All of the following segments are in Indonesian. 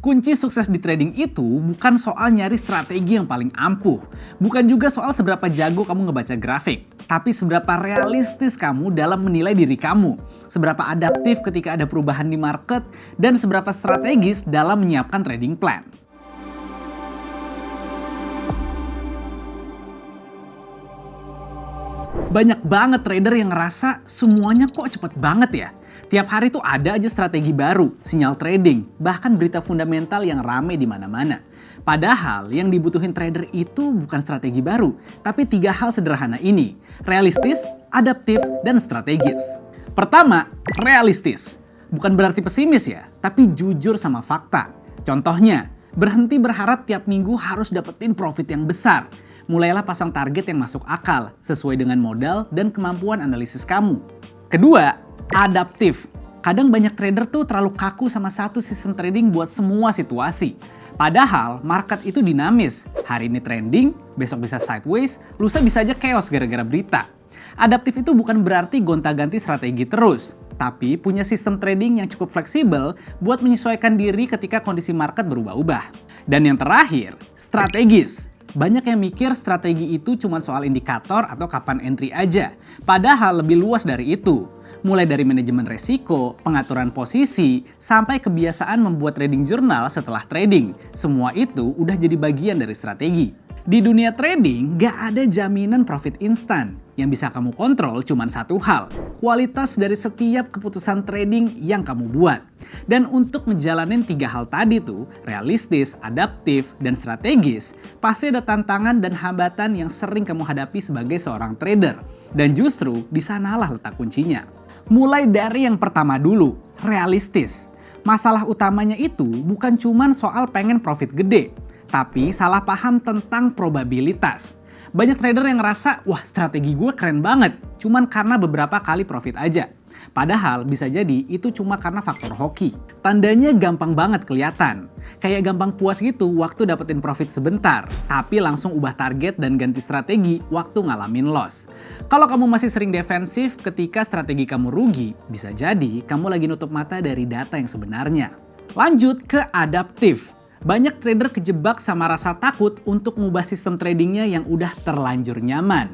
Kunci sukses di trading itu bukan soal nyari strategi yang paling ampuh, bukan juga soal seberapa jago kamu ngebaca grafik, tapi seberapa realistis kamu dalam menilai diri kamu, seberapa adaptif ketika ada perubahan di market, dan seberapa strategis dalam menyiapkan trading plan. Banyak banget trader yang ngerasa semuanya kok cepet banget ya. Tiap hari tuh ada aja strategi baru, sinyal trading, bahkan berita fundamental yang rame di mana-mana. Padahal yang dibutuhin trader itu bukan strategi baru, tapi 3 hal sederhana ini: realistis, adaptif, dan strategis. Pertama, realistis. Bukan berarti pesimis ya, tapi jujur sama fakta. Contohnya, berhenti berharap tiap minggu harus dapetin profit yang besar. Mulailah pasang target yang masuk akal, sesuai dengan modal dan kemampuan analisis kamu. Kedua, adaptif. Kadang banyak trader tuh terlalu kaku sama satu sistem trading buat semua situasi. Padahal market itu dinamis. Hari ini trending, besok bisa sideways, lusa bisa aja chaos gara-gara berita. Adaptif itu bukan berarti gonta-ganti strategi terus, tapi punya sistem trading yang cukup fleksibel buat menyesuaikan diri ketika kondisi market berubah-ubah. Dan yang terakhir, strategis. Banyak yang mikir strategi itu cuma soal indikator atau kapan entry aja. Padahal lebih luas dari itu. Mulai dari manajemen resiko, pengaturan posisi, sampai kebiasaan membuat trading journal setelah trading. Semua itu udah jadi bagian dari strategi. Di dunia trading, gak ada jaminan profit instan. Yang bisa kamu kontrol cuma satu hal: kualitas dari setiap keputusan trading yang kamu buat. Dan untuk ngejalanin 3 hal tadi tuh, realistis, adaptif, dan strategis, pasti ada tantangan dan hambatan yang sering kamu hadapi sebagai seorang trader. Dan justru di sanalah letak kuncinya. Mulai dari yang pertama dulu, realistis. Masalah utamanya itu bukan cuma soal pengen profit gede, tapi salah paham tentang probabilitas. Banyak trader yang ngerasa, wah strategi gue keren banget, cuman karena beberapa kali profit aja. Padahal bisa jadi itu cuma karena faktor hoki. Tandanya gampang banget kelihatan. Kayak gampang puas gitu waktu dapetin profit sebentar, tapi langsung ubah target dan ganti strategi waktu ngalamin loss. Kalau kamu masih sering defensif ketika strategi kamu rugi, bisa jadi kamu lagi nutup mata dari data yang sebenarnya. Lanjut ke adaptif. Banyak trader kejebak sama rasa takut untuk ngubah sistem tradingnya yang udah terlanjur nyaman.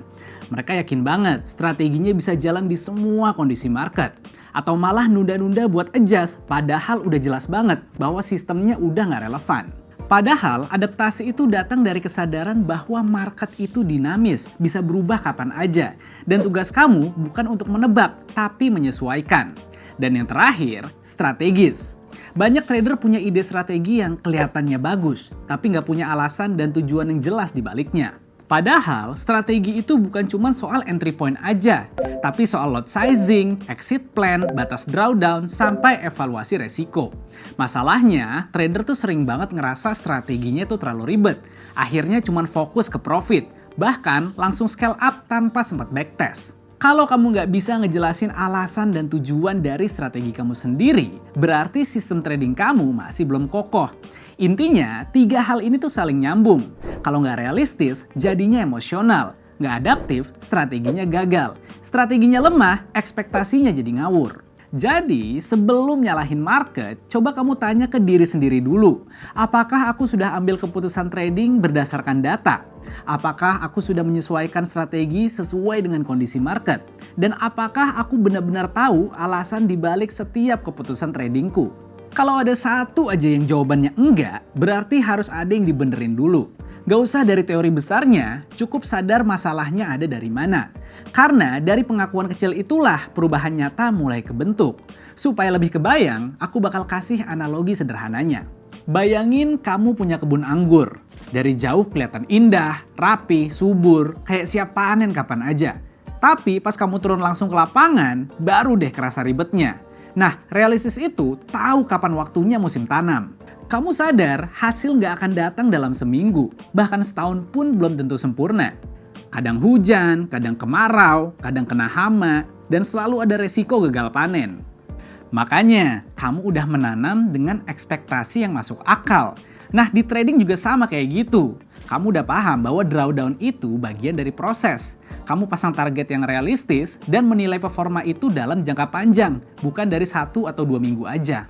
Mereka yakin banget strateginya bisa jalan di semua kondisi market. Atau malah nunda-nunda buat adjust, padahal udah jelas banget bahwa sistemnya udah nggak relevan. Padahal adaptasi itu datang dari kesadaran bahwa market itu dinamis, bisa berubah kapan aja. Dan tugas kamu bukan untuk menebak, tapi menyesuaikan. Dan yang terakhir, strategis. Banyak trader punya ide strategi yang kelihatannya bagus, tapi nggak punya alasan dan tujuan yang jelas di baliknya. Padahal strategi itu bukan cuma soal entry point aja, tapi soal lot sizing, exit plan, batas drawdown, sampai evaluasi resiko. Masalahnya, trader tuh sering banget ngerasa strateginya tuh terlalu ribet. Akhirnya cuma fokus ke profit, bahkan langsung scale up tanpa sempat backtest. Kalau kamu nggak bisa ngejelasin alasan dan tujuan dari strategi kamu sendiri, berarti sistem trading kamu masih belum kokoh. Intinya, 3 hal ini tuh saling nyambung. Kalau nggak realistis, jadinya emosional. Nggak adaptif, strateginya gagal. Strateginya lemah, ekspektasinya jadi ngawur. Jadi, sebelum nyalahin market, coba kamu tanya ke diri sendiri dulu. Apakah aku sudah ambil keputusan trading berdasarkan data? Apakah aku sudah menyesuaikan strategi sesuai dengan kondisi market? Dan apakah aku benar-benar tahu alasan dibalik setiap keputusan tradingku? Kalau ada satu aja yang jawabannya enggak, berarti harus ada yang dibenerin dulu. Gak usah dari teori besarnya, cukup sadar masalahnya ada dari mana. Karena dari pengakuan kecil itulah perubahan nyata mulai kebentuk. Supaya lebih kebayang, aku bakal kasih analogi sederhananya. Bayangin kamu punya kebun anggur. Dari jauh kelihatan indah, rapi, subur, kayak siap panen kapan aja. Tapi pas kamu turun langsung ke lapangan, baru deh kerasa ribetnya. Nah, realistis itu tahu kapan waktunya musim tanam. Kamu sadar hasil nggak akan datang dalam seminggu, bahkan setahun pun belum tentu sempurna. Kadang hujan, kadang kemarau, kadang kena hama, dan selalu ada resiko gagal panen. Makanya, kamu udah menanam dengan ekspektasi yang masuk akal. Nah, di trading juga sama kayak gitu. Kamu udah paham bahwa drawdown itu bagian dari proses. Kamu pasang target yang realistis dan menilai performa itu dalam jangka panjang, bukan dari 1 atau 2 minggu aja.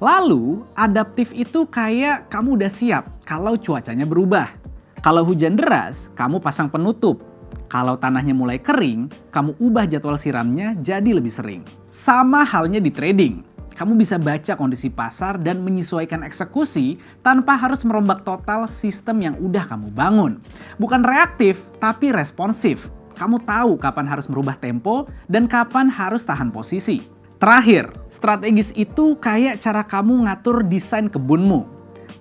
Lalu, adaptif itu kayak kamu udah siap kalau cuacanya berubah. Kalau hujan deras, kamu pasang penutup. Kalau tanahnya mulai kering, kamu ubah jadwal siramnya jadi lebih sering. Sama halnya di trading. Kamu bisa baca kondisi pasar dan menyesuaikan eksekusi tanpa harus merombak total sistem yang udah kamu bangun. Bukan reaktif, tapi responsif. Kamu tahu kapan harus merubah tempo dan kapan harus tahan posisi. Terakhir, strategis itu kayak cara kamu ngatur desain kebunmu.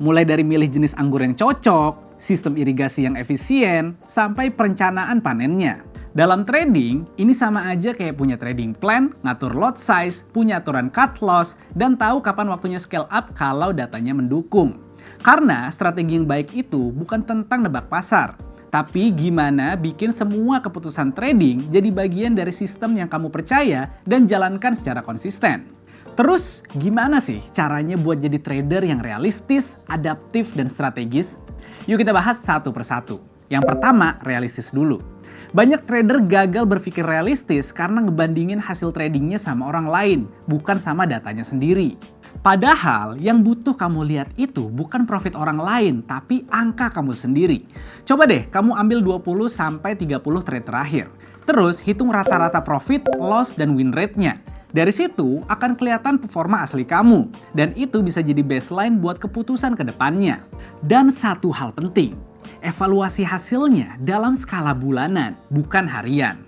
Mulai dari milih jenis anggur yang cocok, sistem irigasi yang efisien, sampai perencanaan panennya. Dalam trading, ini sama aja kayak punya trading plan, ngatur lot size, punya aturan cut loss, dan tahu kapan waktunya scale up kalau datanya mendukung. Karena strategi yang baik itu bukan tentang nebak pasar, tapi gimana bikin semua keputusan trading jadi bagian dari sistem yang kamu percaya dan jalankan secara konsisten. Terus gimana sih caranya buat jadi trader yang realistis, adaptif, dan strategis? Yuk kita bahas satu persatu. Yang pertama, realistis dulu. Banyak trader gagal berpikir realistis karena ngebandingin hasil tradingnya sama orang lain, bukan sama datanya sendiri. Padahal yang butuh kamu lihat itu bukan profit orang lain, tapi angka kamu sendiri. Coba deh kamu ambil 20-30 trade terakhir. Terus hitung rata-rata profit, loss, dan win rate-nya. Dari situ akan kelihatan performa asli kamu. Dan itu bisa jadi baseline buat keputusan ke depannya. Dan satu hal penting, evaluasi hasilnya dalam skala bulanan, bukan harian.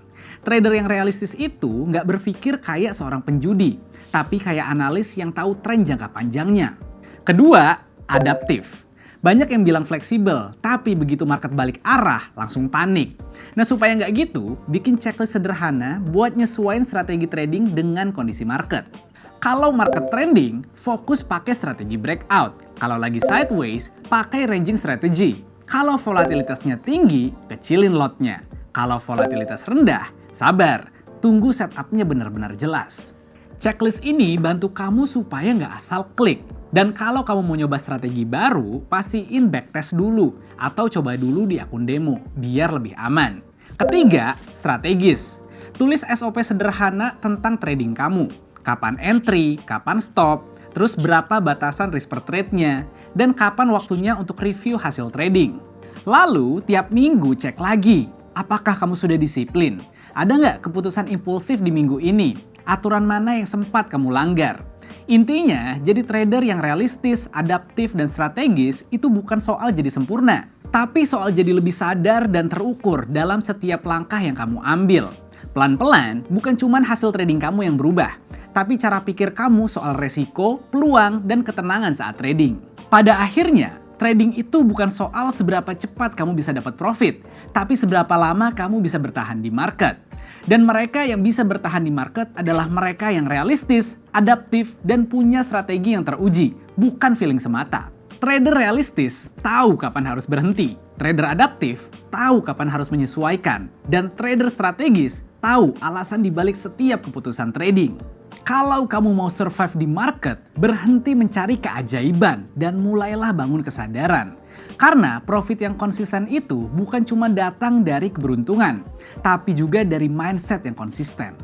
Trader yang realistis itu nggak berpikir kayak seorang penjudi, tapi kayak analis yang tahu tren jangka panjangnya. Kedua, adaptif. Banyak yang bilang fleksibel, tapi begitu market balik arah, langsung panik. Nah supaya nggak gitu, bikin checklist sederhana buat nyesuaiin strategi trading dengan kondisi market. Kalau market trending, fokus pakai strategi breakout. Kalau lagi sideways, pakai ranging strategy. Kalau volatilitasnya tinggi, kecilin lotnya. Kalau volatilitas rendah, sabar, tunggu setupnya benar-benar jelas. Checklist ini bantu kamu supaya nggak asal klik. Dan kalau kamu mau nyoba strategi baru, pastiin backtest dulu atau coba dulu di akun demo, biar lebih aman. Ketiga, strategis. Tulis SOP sederhana tentang trading kamu. Kapan entry, kapan stop, terus berapa batasan risk per trade-nya, dan kapan waktunya untuk review hasil trading. Lalu, tiap minggu cek lagi. Apakah kamu sudah disiplin? Ada nggak keputusan impulsif di minggu ini? Aturan mana yang sempat kamu langgar? Intinya, jadi trader yang realistis, adaptif, dan strategis itu bukan soal jadi sempurna, tapi soal jadi lebih sadar dan terukur dalam setiap langkah yang kamu ambil. Pelan-pelan, bukan cuma hasil trading kamu yang berubah, tapi cara pikir kamu soal resiko, peluang, dan ketenangan saat trading. Pada akhirnya, trading itu bukan soal seberapa cepat kamu bisa dapat profit, tapi seberapa lama kamu bisa bertahan di market. Dan mereka yang bisa bertahan di market adalah mereka yang realistis, adaptif, dan punya strategi yang teruji, bukan feeling semata. Trader realistis tahu kapan harus berhenti, trader adaptif tahu kapan harus menyesuaikan, dan trader strategis tahu alasan dibalik setiap keputusan trading. Kalau kamu mau survive di market, berhenti mencari keajaiban dan mulailah bangun kesadaran. Karena profit yang konsisten itu bukan cuma datang dari keberuntungan, tapi juga dari mindset yang konsisten.